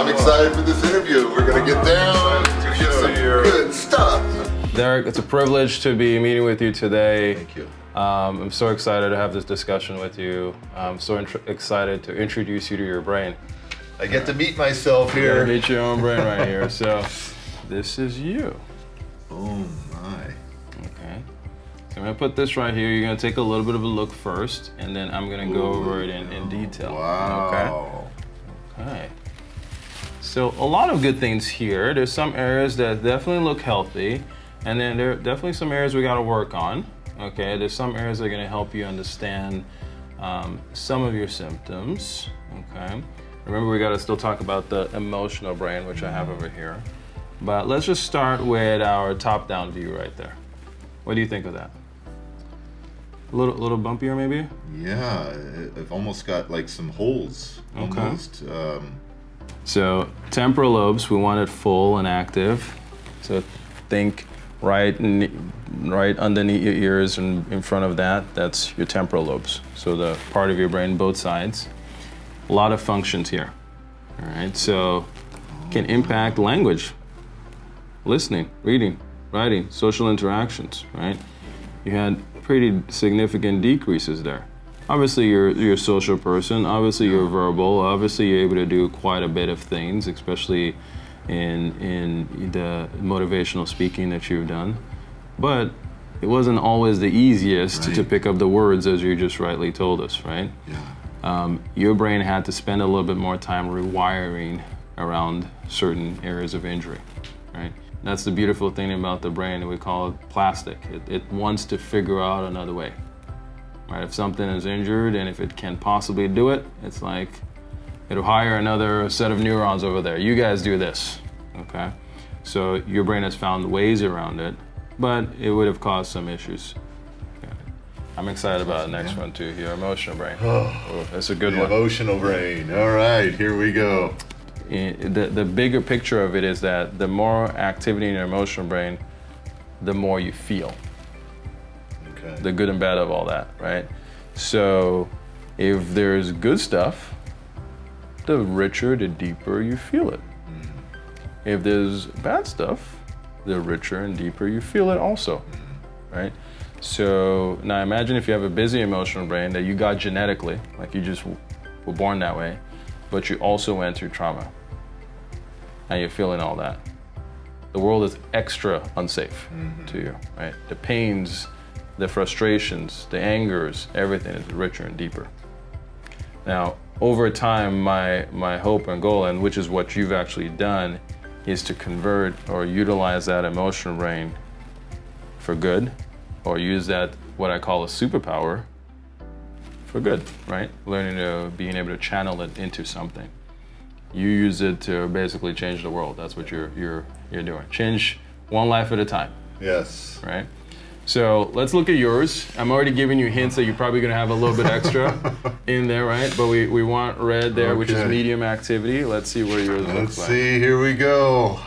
I'm excited for this interview. We're going to get down to get some good stuff. Derek, it's a privilege to be meeting with you today. Thank you. I'm so excited to have this discussion with you. I'm so excited to introduce you to your brain. I get to meet myself You here. meet your own brain right here. So this is you. Oh my. Okay. So I'm gonna put this right here. You're gonna take a little bit of a look first, and then I'm gonna go over it in detail. Wow. Okay. So a lot of good things here. There's some areas that definitely look healthy, and then there are definitely some areas we gotta work on. Okay, there's some areas that are gonna help you understand some of your symptoms. Okay. Remember, we gotta still talk about the emotional brain, which I have over here. But let's just start with our top-down view right there. What do you think of that? A little bumpier, maybe? Yeah, I've almost got like some holes. Okay. Almost. So temporal lobes, we want it full and active. So think right underneath your ears and in front of that, that's your temporal lobes. So the part of your brain, both sides. A lot of functions here. All right, so can impact language, listening, reading, writing, social interactions, right? You had pretty significant decreases there. Obviously, you're a social person. Obviously, you're verbal. Obviously, you're able to do quite a bit of things, especially in the motivational speaking that you've done. But it wasn't always the easiest to pick up the words, as you just rightly told us, right? Yeah. Your brain had to spend a little bit more time rewiring around certain areas of injury, right? That's the beautiful thing about the brain, and we call it plastic. It wants to figure out another way, right? If something is injured and if it can possibly do it, it's like it'll hire another set of neurons over there. You guys do this, okay? So your brain has found ways around it, but it would have caused some issues. Okay. I'm excited about the next one too, your emotional brain. Oh, that's a good The one. emotional brain. All right, here we go. The bigger picture of it is that the more activity in your emotional brain, the more you feel. Okay. The good and bad of all that, right? So if there's good stuff, the richer, the deeper you feel it. If there's bad stuff, the richer and deeper you feel it also, right? So now imagine if you have a busy emotional brain that you got genetically, like you just were born that way, but you also went through trauma and you're feeling all that. The world is extra unsafe to you, right? The pains, the frustrations, the angers, everything is richer and deeper. Now, over time, my hope and goal, and which is what you've actually done, is to convert or utilize that emotional brain for good, or use that, what I call a superpower, for good, right? Being able to channel it into something. You use it to basically change the world. That's what you're doing. Change one life at a time, Yes. right? So let's look at yours. I'm already giving you hints that you're probably gonna have a little bit extra in there, right? But we want red there, which is Okay. medium activity. Let's see where yours Let's looks like. see, here we go.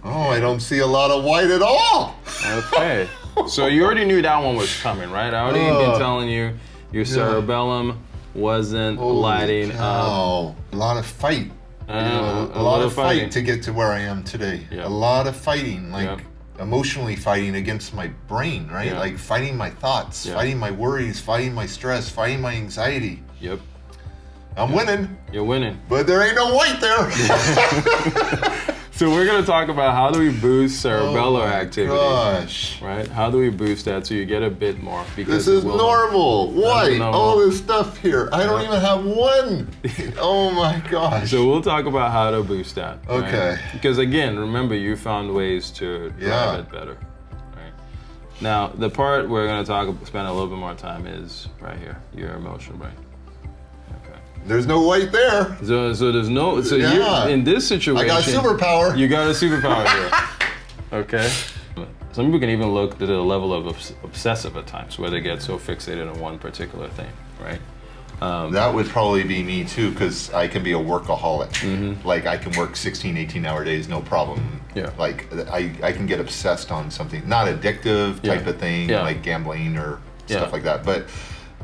Oh, I don't see a lot of white at all. Okay. So you already knew that one was coming, right? I already been telling you your cerebellum wasn't lighting up. Oh, a lot of fight. A a lot of fight to get to where I am today. Yep. A lot of fighting, like Yep. emotionally fighting against my brain, right? Yeah. Like fighting my thoughts, Yeah. fighting my worries, fighting my stress, fighting my anxiety. Yep. I'm winning, You're winning. but there ain't no white there. So we're gonna talk about how do we boost cerebellar Oh my activity, Gosh. right? How do we boost that so you get a bit more? Because This is it will- normal. White, normal. all this stuff here. I don't Yeah. even have one. Oh my gosh. So we'll talk about how to boost that. right? Okay. Because again, remember you found ways to drive Yeah. it better. Right. Now the part we're gonna spend a little bit more time is right here, your emotional brain. Okay. There's no white there. So there's no. So Yeah. you're in this situation. I got superpower. You got a superpower here. Okay. Some people can even look to the level of obsessive at times, where they get so fixated on one particular thing, right? That would probably be me too, because I can be a workaholic. Like I can work 16, 18-hour days, no problem. Yeah. Like I can get obsessed on something, not addictive type Yeah. of thing, Yeah. like gambling or Yeah. stuff like that. But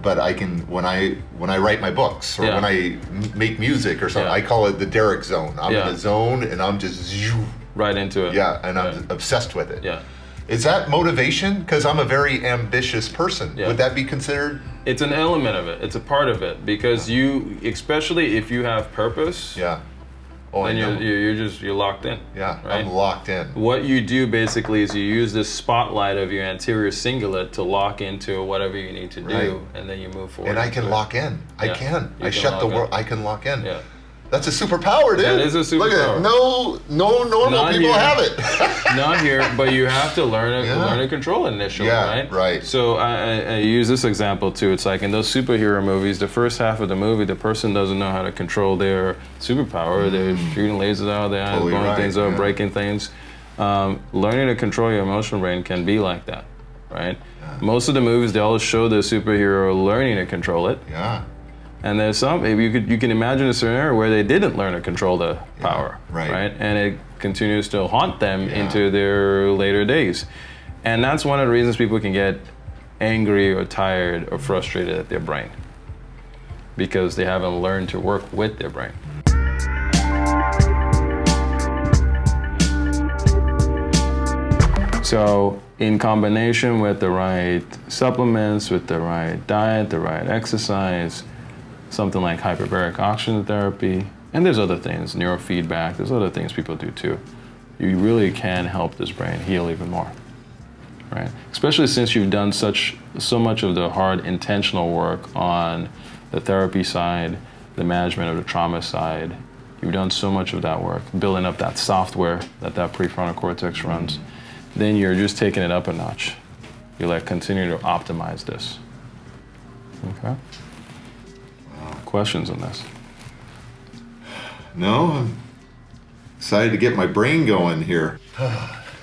but I can when I write my books or Yeah. when I make music or something, Yeah. I call it the Derek zone. I'm Yeah. in the zone and I'm just Right into it. yeah, and I'm obsessed with it. Yeah. Is that motivation? Because I'm a very ambitious person. Yeah. Would that be considered? It's an element of it. It's a part of it because you, especially if you have purpose, Yeah. Oh, I then know. you're locked in. Yeah, right? I'm locked in. What you do basically is you use this spotlight of your anterior cingulate to lock into whatever you need to do, Right. and then you move forward. And I into can it. lock in. I Yeah. can. You I can shut the lock world. in. I can lock in. Yeah. That's a superpower, dude. That is a Look at superpower. it. No normal Not people here. have it. Not here, but you have to learn Yeah. to control it initially, Yeah, right? right. So I use this example too. It's like in those superhero movies, the first half of the movie, the person doesn't know how to control their superpower. They're shooting lasers out of their eyes, Totally blowing right, things up, yeah. breaking things. Learning to control your emotional brain can be like that, right? Most of the movies, they always show the superhero learning to control it. Yeah. And there's some, you can imagine a scenario where they didn't learn to control the power, right. And it continues to haunt them Yeah. into their later days. And that's one of the reasons people can get angry or tired or frustrated at their brain, because they haven't learned to work with their brain. So in combination with the right supplements, with the right diet, the right exercise, something like hyperbaric oxygen therapy, and there's other things, neurofeedback, there's other things people do too. You really can help this brain heal even more, right? Especially since you've done so much of the hard intentional work on the therapy side, the management of the trauma side. You've done so much of that work, building up that software that prefrontal cortex runs. Then you're just taking it up a notch. You're like continuing to optimize this. Okay? Questions on this? No, I'm excited to get my brain going here.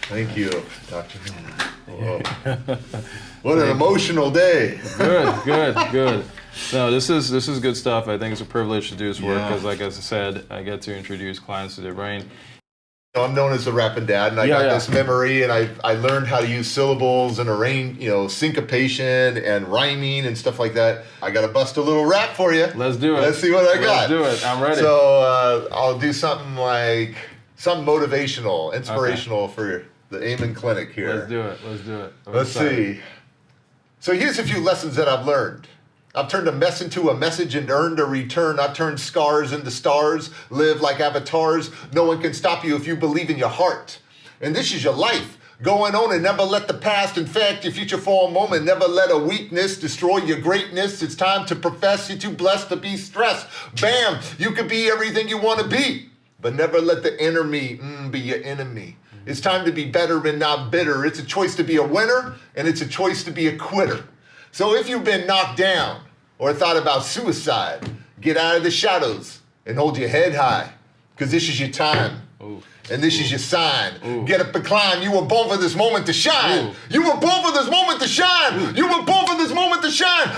Thank you, Dr. Whoa. What an emotional day. Good. No, this is good stuff. I think it's a privilege to do this work Yeah. because, like I said, I get to introduce clients to their brain. I'm known as the rapping dad, and I got this memory, and I learned how to use syllables and arrange, syncopation and rhyming and stuff like that. I got to bust a little rap for you. Let's do it. Let's see what I got. Let's do it. I'm ready. So I'll do something motivational, inspirational for the Amen Clinic here. Let's do it. Let's see. So here's a few lessons that I've learned. I've turned a mess into a message and earned a return. I've turned scars into stars, live like avatars. No one can stop you if you believe in your heart. And this is your life. Going on and never let the past infect your future for a moment. Never let a weakness destroy your greatness. It's time to profess. You're too blessed to be stressed. Bam! You could be everything you want to be. But never let the enemy be your enemy. It's time to be better and not bitter. It's a choice to be a winner, and it's a choice to be a quitter. So if you've been knocked down or thought about suicide, get out of the shadows and hold your head high, because this is your time. Ooh. And this is your sign. Ooh. Get up and climb. You were born for this moment to shine. Ooh. You were born for this moment to shine. You were born for this moment to shine.